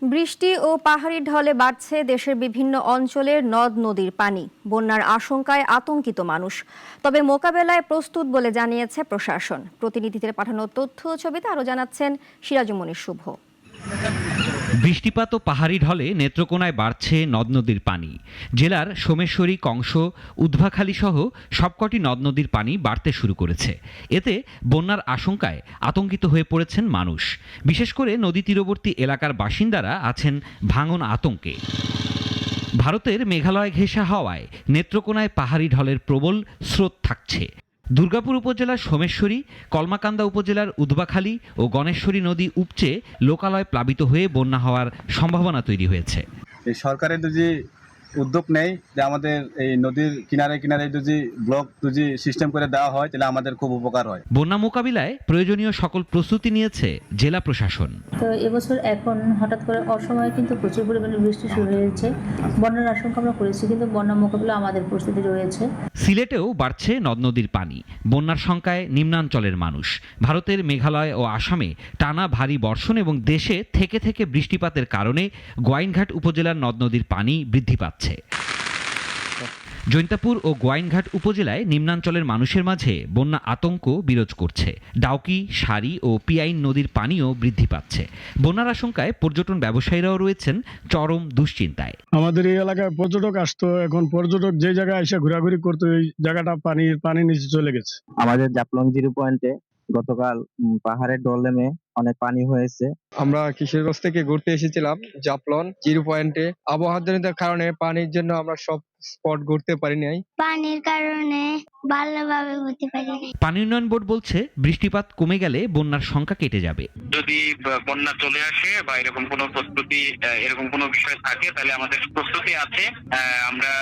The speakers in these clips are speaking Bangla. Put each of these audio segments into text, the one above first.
বৃষ্টি ও পাহাড়ি ঢলে বাড়ছে দেশের বিভিন্ন অঞ্চলের নদ নদীর পানি। বন্যার আশঙ্কায় আতঙ্কিত মানুষ, তবে মোকাবেলায় প্রস্তুত বলে জানিয়েছে প্রশাসন। প্রতিনিধিদের পাঠানো তথ্য ও ছবিতে আরো জানাচ্ছেন সিরাজুমনির শুভ। বৃষ্টিপাত ও পাহাড়ি ঢলে নেত্রকোনায় বাড়ছে নদ নদীর পানি। জেলার সোমেশ্বরী, কংস, উদ্ভাখালী সহ সবকটি নদ নদীর পানি বাড়তে শুরু করেছে। এতে বন্যার আশঙ্কায় আতঙ্কিত হয়ে পড়েছেন মানুষ। বিশেষ করে নদী তীরবর্তী এলাকার বাসিন্দারা আছেন ভাঙন আতঙ্কে। ভারতের মেঘালয় ঘেঁষা হওয়ায় নেত্রকোনায় পাহাড়ি ঢলের প্রবল স্রোত থাকছে। দুর্গাপুর উপজেলার সোমেশ্বরী, কলমাকান্দা উপজেলার উদ্বাখালী ও গণেশ্বরী নদী উপচে লোকালয় প্লাবিত হয়ে বন্যা হওয়ার সম্ভাবনা তৈরি হয়েছে। সরকারের যদি উদ্যোগ নেই যে আমাদের এই নদীর কিনারে কিনারে যদি ব্লক যদি সিস্টেম করে দেওয়া হয় তাহলে আমাদের খুব উপকার হয়। বন্যা মোকাবিলায় প্রয়োজনীয় সকল প্রস্তুতি নিয়েছে জেলা প্রশাসন। তো এবছর এখন হঠাৎ করে অসময়ে কিন্তু প্রচুর পরিমাণে বৃষ্টি শুরু হয়েছে। বন্যার আশঙ্কা আমরা করেছি, কিন্তু বন্যা মোকাবিলা আমাদের প্রস্তুতি রয়েছে। সিলেটেও বাড়ছে নদ নদীর পানি। বন্যার শঙ্কায় নিম্নাঞ্চলের মানুষ। ভারতের মেঘালয় ও আসামে টানা ভারী বর্ষণ এবং দেশে থেকে থেকে বৃষ্টিপাতের কারণে গোয়াইনঘাট উপজেলার নদ নদীর পানি বৃদ্ধি পাচ্ছে। জৈন্তাপুর ও গোয়াইনঘাট উপজেলায় নিম্নাঞ্চলের মানুষের মাঝে বন্যা আতঙ্ক বিরাজ করছে। ডাউকি, সারি ও পিয়াইন নদীর পানিও বৃদ্ধি পাচ্ছে। বন্যার আশঙ্কায় পর্যটন ব্যবসায়ীরাও রয়েছেন চরম দুশ্চিন্তায়। আমাদের এই এলাকায় পর্যটক আসতো, এখন পর্যটক যে জায়গায় এসে ঘোরাঘুরি করতো এই জায়গাটা পানি নিচে চলে গেছে। আমাদের জাফলং 0 পয়েন্টে গতকাল পাহাড়ের ঢল নেমে অনেক পানি হয়েছে। আমরা কিশোরগঞ্জ থেকে ঘুরতে এসেছিলাম জাফলং 0 পয়েন্টে। আবহাওয়ার কারণে পানির জন্য আমরা সব স্পট ঘুরতে পারি নাই। পানির কারণে ভালোভাবে ঘুরতে পারি নাই। পানি উন্নয়ন বোর্ড বলছে বৃষ্টিপাত কমে গেলে বন্যার সংখ্যা কেটে যাবে। যদি বন্যা চলে আসে বা এরকম কোনো বিষয় থাকে তাহলে আমাদের প্রস্তুতি আছে। আমরা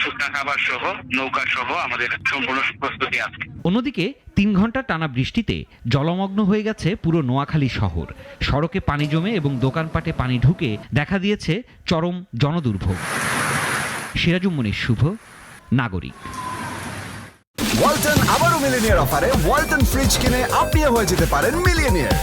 শুকনা খাবার সহ নৌকা সহ আমাদের সম্পূর্ণ প্রস্তুতি আছে। অন্যদিকে 3 ঘন্টা টানা বৃষ্টিতে জলমগ্ন হয়ে গেছে পুরো নোয়াখালী শহর। সড়কে পানি জমে এবং দোকানপাটে পানি ঢুকে দেখা দিয়েছে চরম জনদুর্ভোগ। সিরাজুমনির শুভ, নাগরিক। ওয়ালটন আবারও মিলিনিয়ার অফারে ওয়ালটন ফ্রিজ কিনে আপনিও হয়ে যেতে পারেন মিলিয়নিয়ার।